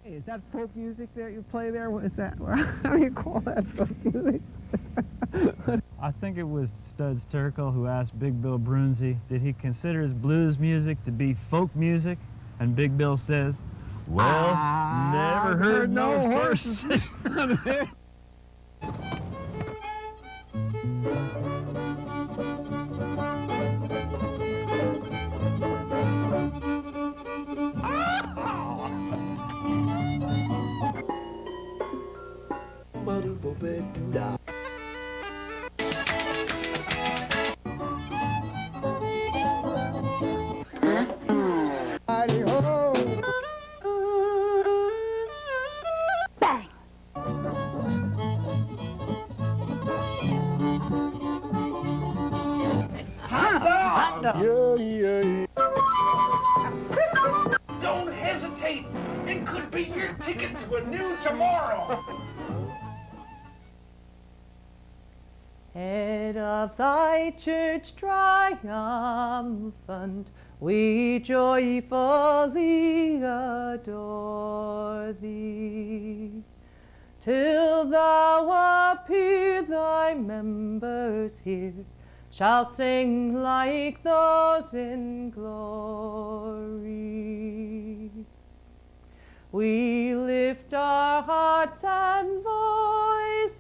Is that folk music that you play there? What is that? How do you call that folk music? I think it was Studs Terkel who asked Big Bill Brunzi, did he consider his blues music to be folk music? And Big Bill says, well, never heard no horse. Don't hesitate. It could be your ticket to a new tomorrow. Head of thy church triumphant, we joyfully adore thee. Till thou appear, thy members here shall sing like those in glory. We lift our hearts and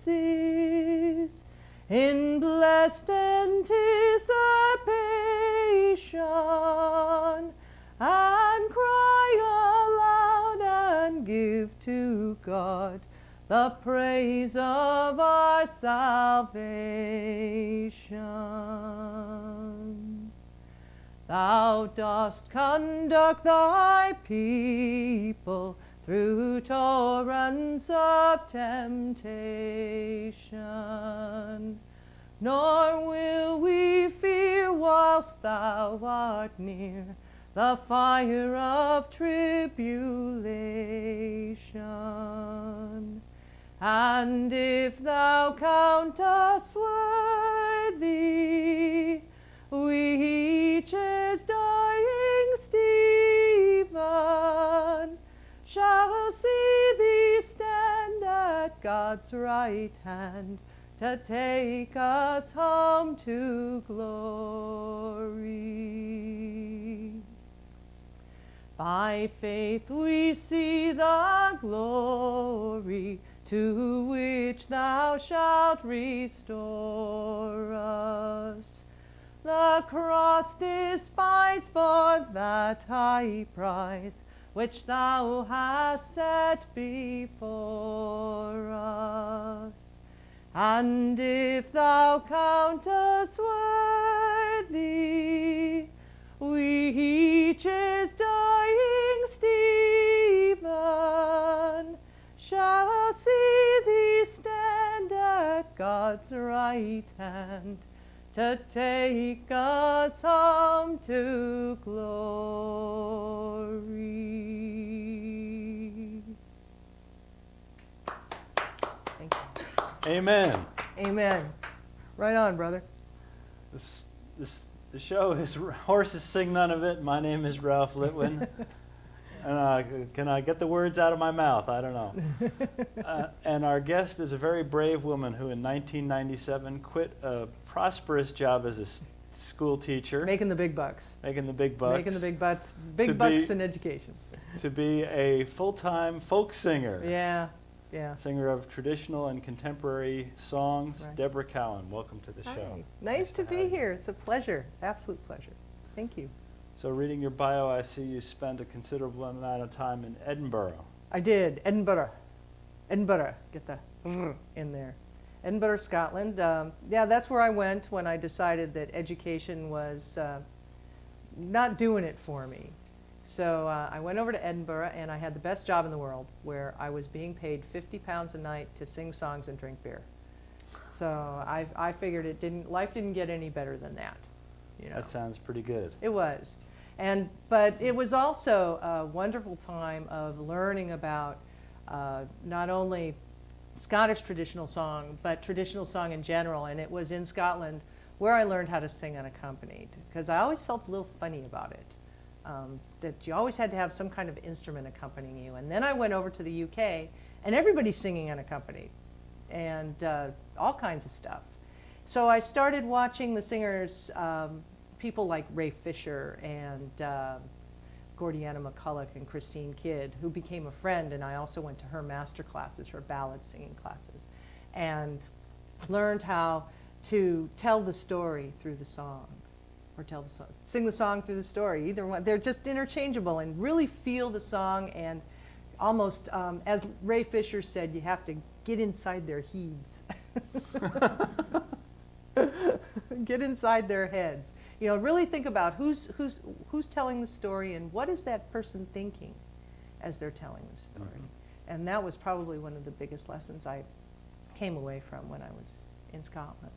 voices in blessed anticipation, and cry aloud and give to God the praise of our salvation. Thou dost conduct thy people through torrents of temptation, nor will we fear whilst thou art near the fire of tribulation. And if thou count us worthy, we each as dying Stephen shall see thee stand at God's right hand to take us home to glory. By faith we see the glory to which thou shalt restore us. The cross despised for that high prize which thou hast set before us. And if thou count us worthy, we each as dying Stephen shall see thee stand at God's right hand to take us home to glory. Thank you. Amen. Amen. Right on, brother. The show is Horses Sing None of It. My name is Ralph Litwin. And can I get the words out of my mouth? I don't know. And our guest is a very brave woman who in 1997 quit a prosperous job as a school teacher. Making the big bucks. Making the big bucks. Making the big bucks. Big bucks in education. To be a full-time folk singer. Yeah, yeah. Singer of traditional and contemporary songs. Right. Debra Cowan, welcome to the show. Nice to be here. It's a pleasure. Absolute pleasure. Thank you. So reading your bio, I see you spent a considerable amount of time in Edinburgh. I did. Edinburgh. Edinburgh. Get the in there. Edinburgh, Scotland. Yeah, that's where I went when I decided that education was not doing it for me. So I went over to Edinburgh, and I had the best job in the world, where I was being paid £50 a night to sing songs and drink beer. So I figured life didn't get any better than that. You know? That sounds pretty good. It was. But it was also a wonderful time of learning about not only Scottish traditional song, but traditional song in general. And it was in Scotland where I learned how to sing unaccompanied, because I always felt a little funny about it. that you always had to have some kind of instrument accompanying you. And then I went over to the UK, and everybody's singing unaccompanied, and all kinds of stuff. So I started watching the singers, people like Ray Fisher and Gordiana McCulloch and Christine Kidd, who became a friend, and I also went to her master classes, her ballad singing classes, and learned how to tell the story through the song, or sing the song through the story. Either one, they're just interchangeable, and really feel the song, and almost, as Ray Fisher said, you have to get inside their heads. Get inside their heads. You know, really think about who's telling the story, and what is that person thinking as they're telling the story. Mm-hmm. And that was probably one of the biggest lessons I came away from when I was in Scotland.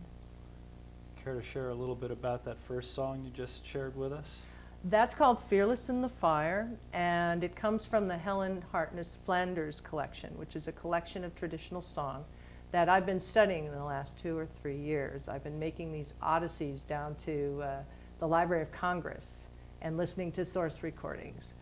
Care to share a little bit about that first song you just shared with us? That's called Fearless in the Fire, and it comes from the Helen Hartness Flanders collection, which is a collection of traditional song that I've been studying in the last 2 or 3 years. I've been making these odysseys down to the Library of Congress and listening to source recordings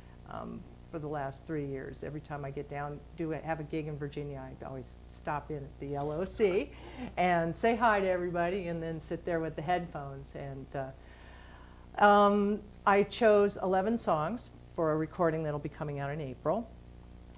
for the last 3 years. Every time I get down, have a gig in Virginia, I always stop in at the LOC and say hi to everybody, and then sit there with the headphones. And I chose 11 songs for a recording that'll be coming out in April,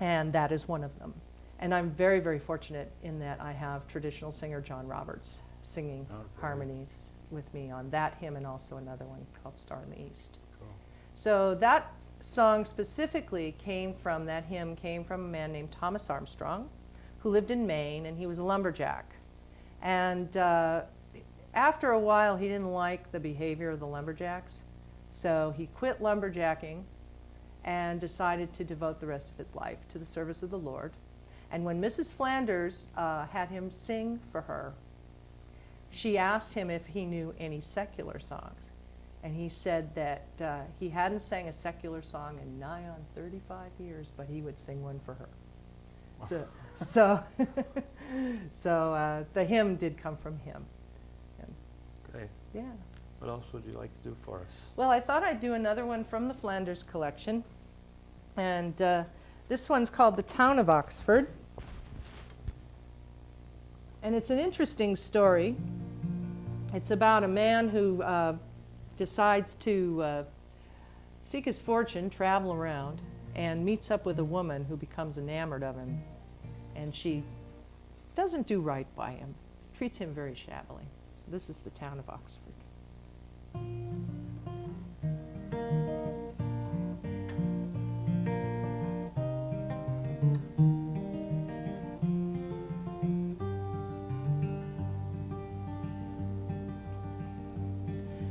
and that is one of them. And I'm very, very fortunate in that I have traditional singer John Roberts singing harmonies with me on that hymn, and also another one called Star in the East. Cool. So that song specifically that hymn came from a man named Thomas Armstrong, who lived in Maine, and he was a lumberjack. And after a while, he didn't like the behavior of the lumberjacks, so he quit lumberjacking and decided to devote the rest of his life to the service of the Lord. And when Mrs. Flanders had him sing for her, she asked him if he knew any secular songs. And he said that he hadn't sang a secular song in nigh on 35 years, but he would sing one for her. Wow. So the hymn did come from him. And great. Yeah. What else would you like to do for us? Well, I thought I'd do another one from the Flanders collection. And this one's called The Town of Oxford. And it's an interesting story. It's about a man who decides to seek his fortune, travel around, and meets up with a woman who becomes enamored of him. And she doesn't do right by him, treats him very shabbily. This is The Town of Oxford.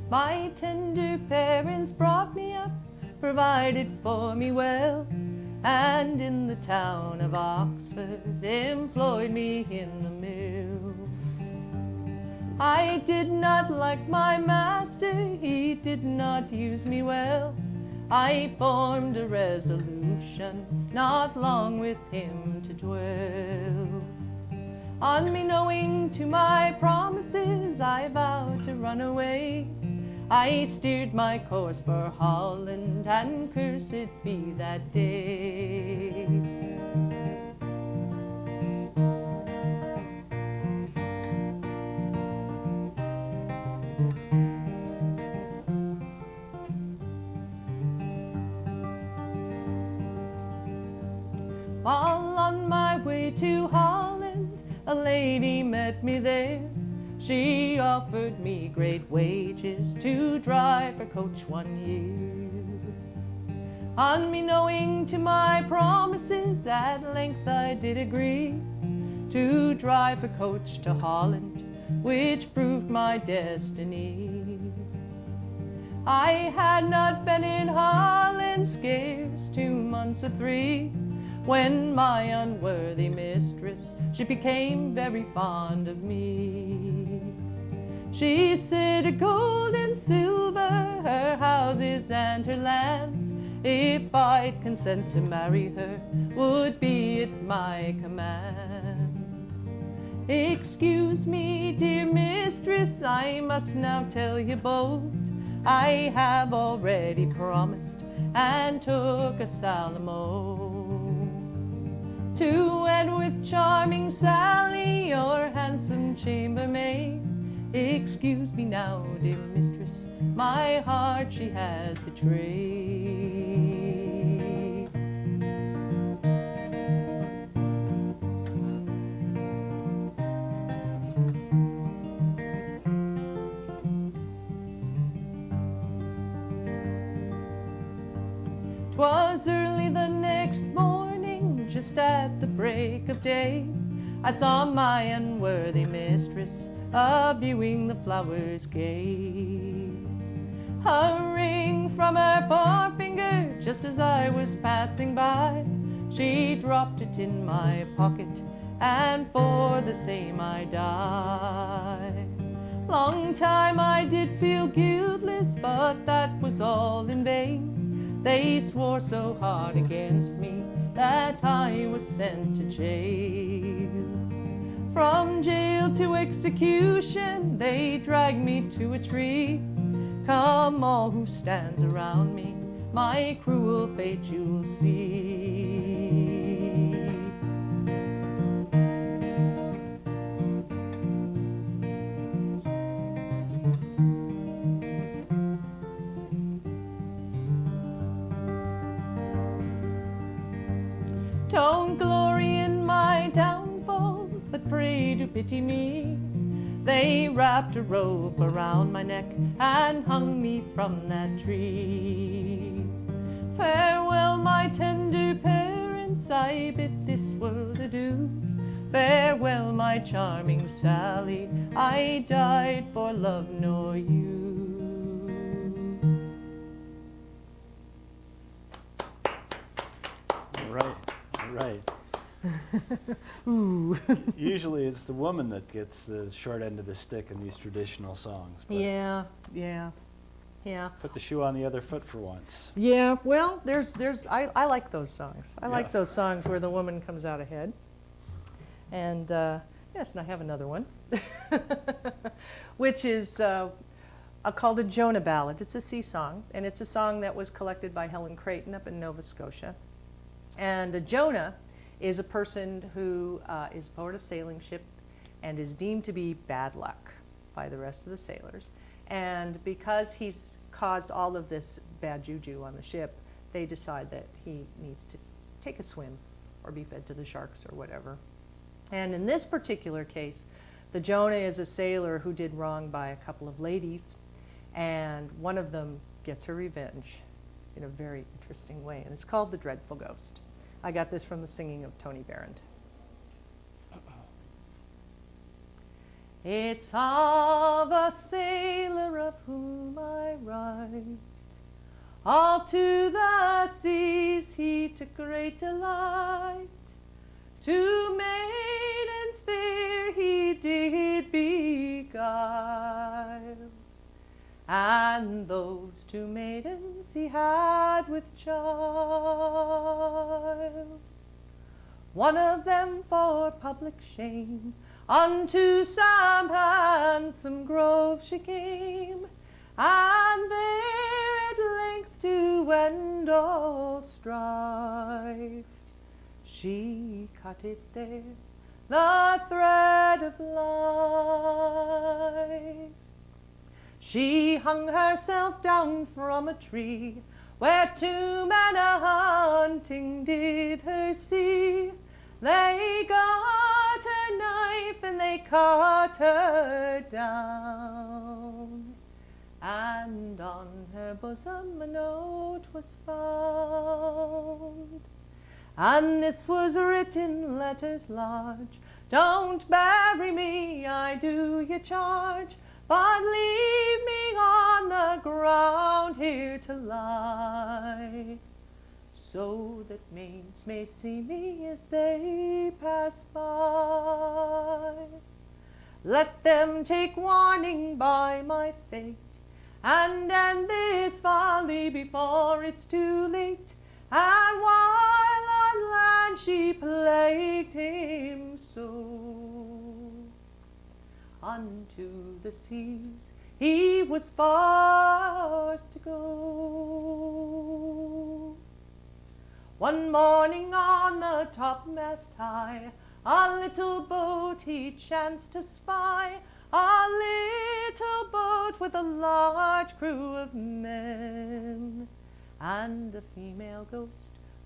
My tender parents brought me up, provided for me well, and in the town of Oxford employed me in the mill. I did not like my master, he did not use me well. I formed a resolution not long with him to dwell. On me knowing to my promises, I vowed to run away. I steered my course for Holland, and cursed be that day. While on my way to Holland, a lady met me there. She offered me great wages to drive her coach 1 year. On me knowing to my promises, at length I did agree to drive her coach to Holland, which proved my destiny. I had not been in Holland scarce 2 months or 3, when my unworthy mistress, she became very fond of me. She said her gold and silver, her houses and her lands, if I'd consent to marry her, would be at my command. Excuse me, dear mistress, I must now tell you both, I have already promised, and took a Salamo. To wed with charming Sally, your handsome chambermaid. Excuse me now, dear mistress, my heart she has betrayed. 'Twas early the next morning, just at the break of day, I saw my unworthy mistress a-viewing the flowers gay. A ring from her forefinger, just as I was passing by, she dropped it in my pocket, and for the same I die. Long time I did feel guiltless, but that was all in vain. They swore so hard against me that I was sent to jail. From jail to execution, they dragged me to a tree. Come all who stands around me, my cruel fate you'll see. Don't glory in my downfall, but pray do pity me. They wrapped a rope around my neck and hung me from that tree. Farewell, my tender parents, I bid this world adieu. Farewell, my charming Sally, I died for love nor you. Right. Ooh. Usually it's the woman that gets the short end of the stick in these traditional songs. But Yeah. put the shoe on the other foot for once. Yeah, well, I like those songs. I Yeah. like those songs where the woman comes out ahead. And yes, and I have another one, which is called a Jonah ballad. It's a sea song, and it's a song that was collected by Helen Creighton up in Nova Scotia. And a Jonah is a person who is aboard a sailing ship and is deemed to be bad luck by the rest of the sailors. And because he's caused all of this bad juju on the ship, they decide that he needs to take a swim or be fed to the sharks or whatever. And in this particular case, the Jonah is a sailor who did wrong by a couple of ladies, and one of them gets her revenge in a very interesting way. And it's called The Dreadful Ghost. I got this from the singing of Tony Barrand. It's of a sailor of whom I write. All to the seas he took great delight. To maidens fair he did beguile, and those two maidens he had with child. One of them for public shame unto some handsome grove she came, and there at length to end all strife she cut it there, the thread of life. She hung herself down from a tree, where two men a-hunting did her see. They got her knife and they cut her down, and on her bosom a note was found. And this was written letters large: don't bury me, I do you charge, but leave me on the ground here to lie, so that maids may see me as they pass by. Let them take warning by my fate, and end this folly before it's too late. And while on land she plagued him so, unto the seas he was forced to go. One morning on the topmast high, a little boat he chanced to spy, a little boat with a large crew of men, and a female ghost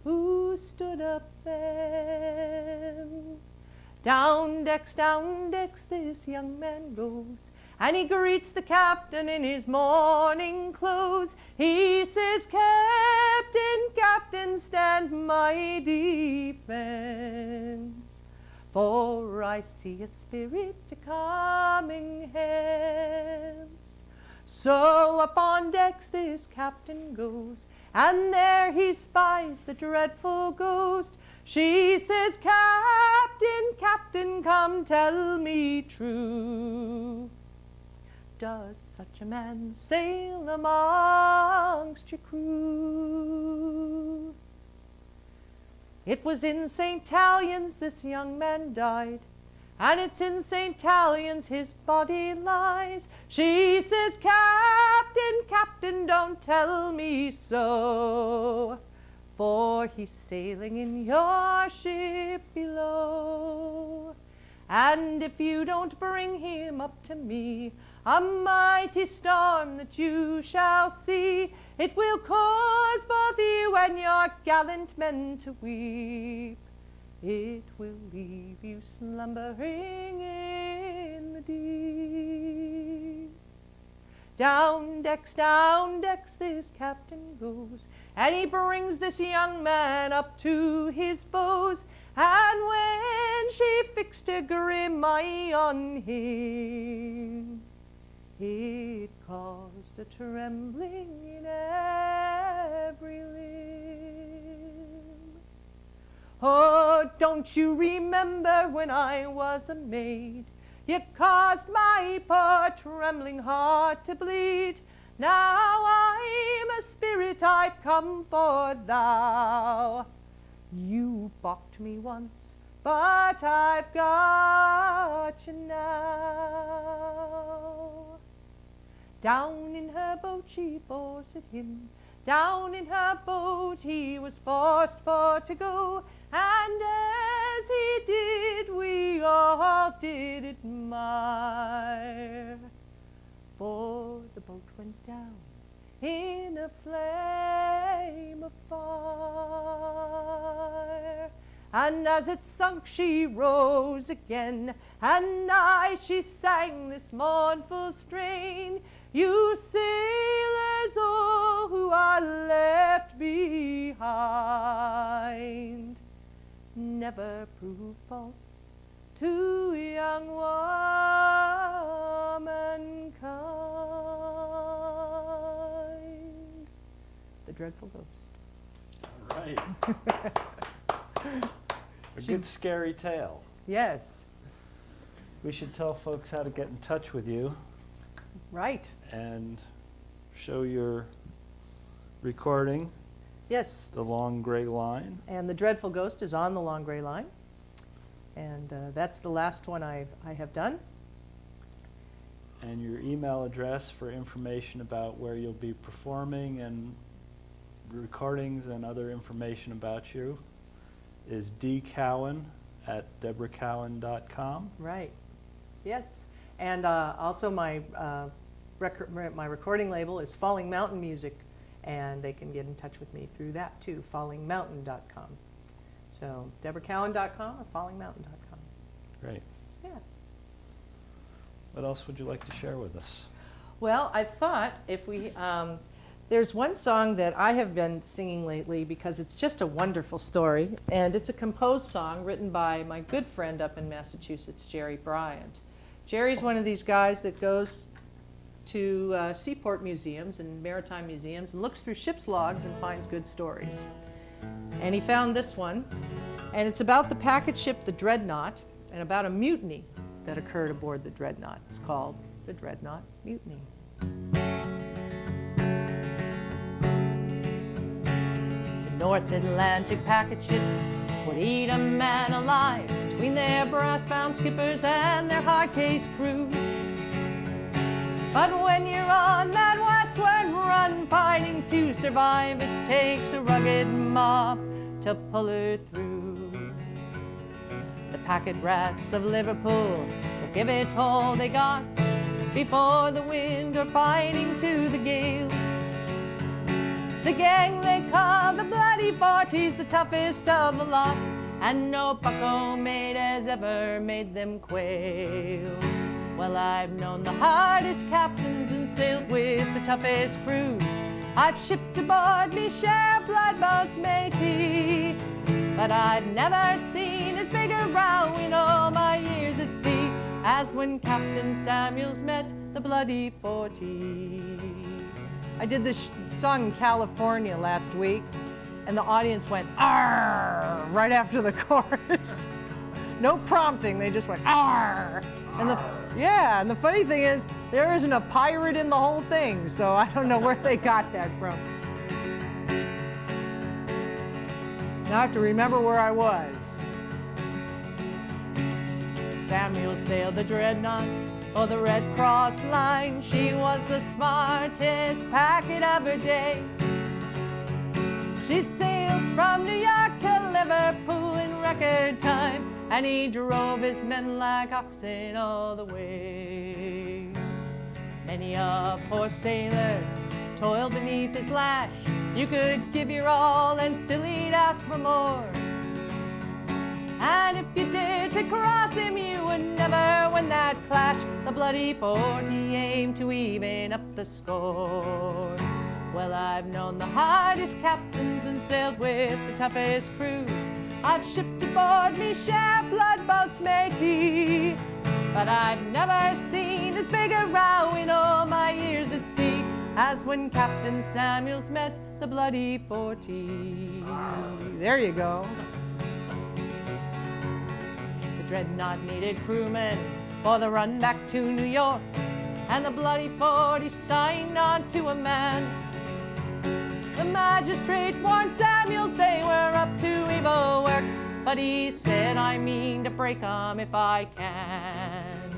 who stood up then. Down decks, this young man goes, and he greets the captain in his morning clothes. He says, "Captain, Captain, stand my defense, for I see a spirit coming hence." So up on decks this captain goes, and there he spies the dreadful ghost. She says, "Captain, Captain, come tell me true. Does such a man sail amongst your crew?" It was in St. Talion's this young man died, and it's in St. Talion's his body lies. She says, "Captain, Captain, don't tell me so, for he's sailing in your ship below. And if you don't bring him up to me, a mighty storm that you shall see, it will cause both you and your gallant men to weep. It will leave you slumbering in the deep." Down decks, this captain goes, and he brings this young man up to his bows. And when she fixed a grim eye on him, it caused a trembling in every limb. "Oh, don't you remember when I was a maid? You caused my poor trembling heart to bleed. Now I'm a spirit, I've come for thou. You balked me once, but I've got you now." Down in her boat she boarded him, down in her boat he was forced for to go, and as he did, we all did admire, for the boat went down in a flame of fire. And as it sunk she rose again, and aye she sang this mournful strain: "You sailors all who are left behind, never prove false to young womankind." The Dreadful Ghost. All right. A good scary tale. Yes, We should tell folks how to get in touch with you right. and show your recording, Yes. The Long Gray Line. And The Dreadful Ghost is on The Long Gray Line. And that's the last one I have done. And your email address for information about where you'll be performing and recordings and other information about you is dcowan@debracowan.com. Right. Yes. And also my recording label is Falling Mountain Music, and they can get in touch with me through that too, fallingmountain.com. So debracowan.com or fallingmountain.com. Great. Yeah. What else would you like to share with us? Well, I thought if we, there's one song that I have been singing lately because it's just a wonderful story, and it's a composed song written by my good friend up in Massachusetts, Jerry Bryant. Jerry's one of these guys that goes to seaport museums and maritime museums and looks through ship's logs and finds good stories. And he found this one, and it's about the packet ship, the Dreadnought, and about a mutiny that occurred aboard the Dreadnought. It's called the Dreadnought Mutiny. The North Atlantic packet ships would eat a man alive between their brass-bound skippers and their hard-case crews. But when you're on that westward run, fighting to survive, it takes a rugged mob to pull her through. The packet rats of Liverpool will give it all they got before the wind or fighting to the gale. The gang they call the Bloody 40's the toughest of the lot, and no bucko mate has ever made them quail. Well, I've known the hardest captains and sailed with the toughest crews. I've shipped aboard me share of bloodboats, matey, but I've never seen as big a row in all my years at sea as when Captain Samuels met the Bloody 40. I did this song in California last week, and the audience went, "Arr!" right after the chorus. No prompting, they just went, "Arr!" And the funny thing is, there isn't a pirate in the whole thing, so I don't know where they got that from. Now I have to remember where I was. Samuel sailed the Dreadnought for the Red Cross line. She was the smartest packet of her day. She sailed from New York to Liverpool in record time, and he drove his men like oxen all the way. Many a poor sailor toiled beneath his lash. You could give your all and still he'd ask for more. And if you dared to cross him, you would never win that clash. The Bloody 40 aimed to even up the score. Well, I've known the hardest captains and sailed with the toughest crews. I've shipped aboard me share bloodboats, matey, but I've never seen as big a row in all my years at sea as when Captain Samuels met the Bloody 40. There you go. The Dreadnought needed crewmen for the run back to New York, and the Bloody 40 signed on to a man. The magistrate warned Samuels they were up to evil work, but he said, I mean to break 'em if I can.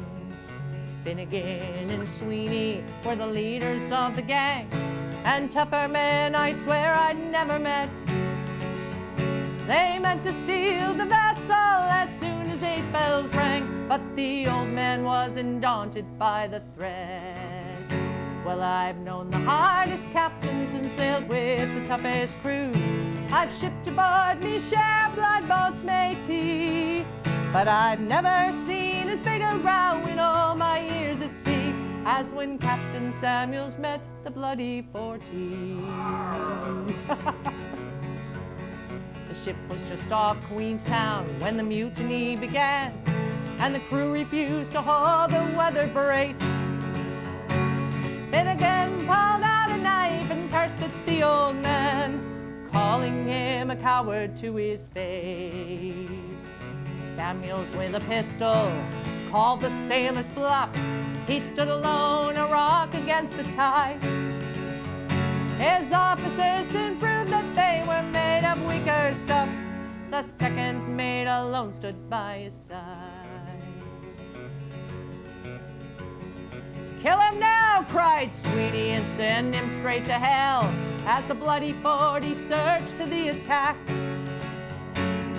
Finnegan and Sweeney were the leaders of the gang, and tougher men I swear I'd never met. They meant to steal the vessel as soon as 8 bells rang, but the old man wasn't daunted by the threat. Well, I've known the hardest captains and sailed with the toughest crews. I've shipped aboard me share bloodboats, matey, but I've never seen as big a row in all my years at sea as when Captain Samuels met the Bloody 40. The ship was just off Queenstown when the mutiny began, and the crew refused to hold the weather brace. Finnegan pulled out a knife and cursed at the old man, calling him a coward to his face. Samuels with a pistol called the sailor's bluff. He stood alone, a rock against the tide. His officers soon proved that they were made of weaker stuff. The second mate alone stood by his side. Kill him now, cried Sweeney, and send him straight to hell, as the Bloody 40 surged to the attack.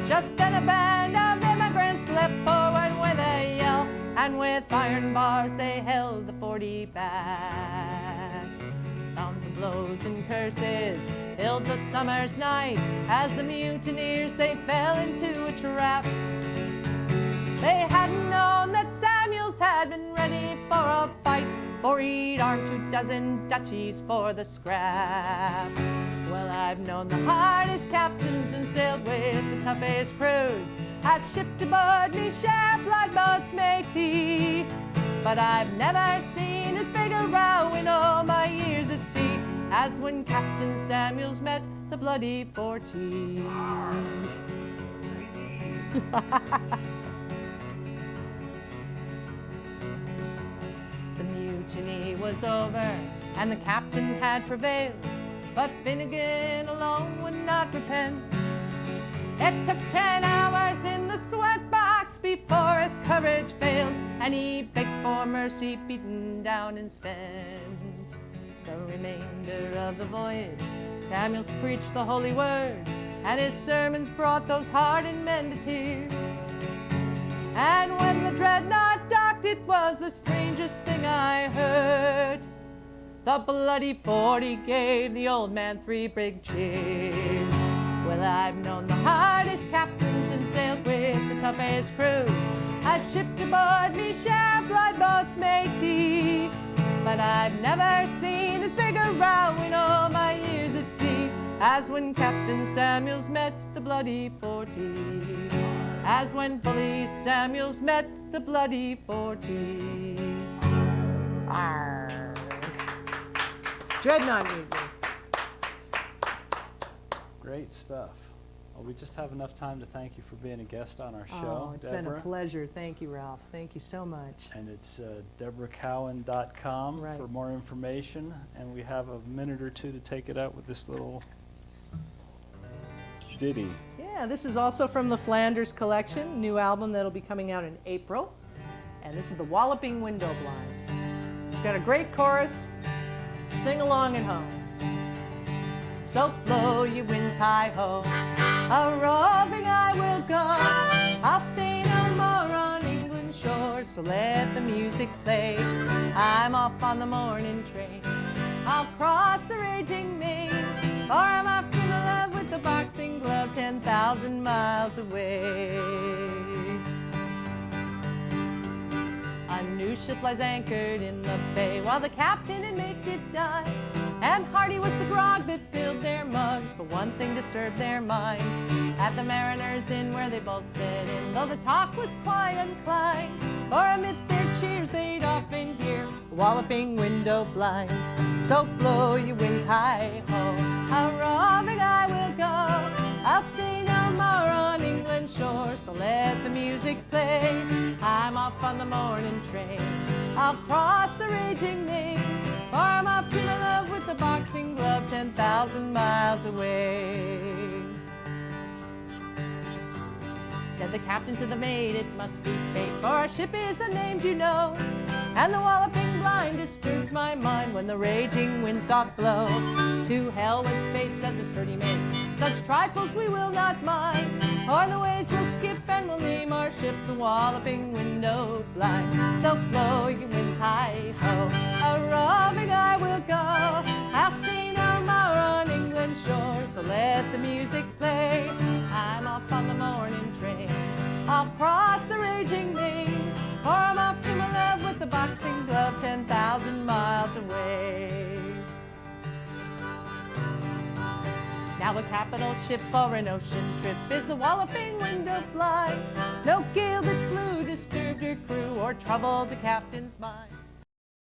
Just then a band of immigrants leapt forward with a yell, and with iron bars they held the 40 back. Sounds of blows and curses filled the summer's night as the mutineers they fell into a trap. They hadn't known that Samuels had been ready for a fight, for he'd armed 24 Dutchies for the scrap. Well, I've known the hardest captains and sailed with the toughest crews. I've shipped aboard me share bloodboats, matey, but I've never seen as big a row in all my years at sea as when Captain Samuels met the Bloody 40. The mutiny was over and the captain had prevailed, but Finnegan alone would not repent. It took 10 hours in the sweat box before his courage failed, and he begged for mercy, beaten down and spent. The remainder of the voyage, Samuel's preached the holy word, and his sermons brought those hardened men to tears. And when the dreadnought docked, it was the strangest thing I heard. The bloody 40 gave the old man 3 big cheers. Well, I've known the hardest captains and sailed with the toughest crews. I've shipped aboard me share blood boats, matey, but I've never seen as big a row in all my years at sea as when Captain Samuels met the bloody 40. As when bully Samuels met the bloody 40. Arr. Dreadnought music. Great stuff. Well, we just have enough time to thank you for being a guest on our show, Oh, it's Debra. been a pleasure. Thank you, Ralph. Thank you so much. And it's debracowan.com Right. for more information. And we have a minute or two to take it out with this little ditty. Yeah, this is also from the Flanders collection, new album that'll be coming out in April. And this is the Walloping Window Blind. It's got a great chorus. Sing along at home. So blow your winds high-ho, a roving I will go. I'll stay no more on England's shore, so let the music play. I'm off on the morning train. I'll cross the raging main, for I'm off to my love with the boxing glove 10,000 miles away. A new ship lies anchored in the bay, while the captain and mate did die. And hearty was the grog that filled their mugs, but one thing disturbed their minds. At the Mariners' Inn where they both sat in, though the talk was quite inclined, for amid their cheers they'd often hear a walloping window blind. So blow your winds high-ho, a roving I will go. I'll stay no more on England's shore, so let the music play. I'm off on the morning train. I'll cross the raging main, for I'm up to my love with the boxing glove 10,000 miles away. Said the captain to the mate, it must be fate, for our ship is unnamed, you know. And the walloping blind disturbs my mind when the raging winds doth blow. To hell with fate, said the sturdy mate, such trifles we will not mind, or the ways we'll skip and we'll name our ship the Walloping Window Blind. So blow your winds high-ho, a roving I will go. I'll stay no more on England's shore, so let the music play. I'm off on the morning train. I'll cross the raging main, for I'm off to my love with the boxing glove 10,000 miles away. Now a capital ship for an ocean trip is the Walloping Window Blind. No gale that blew disturbed her crew or troubled the captain's mind.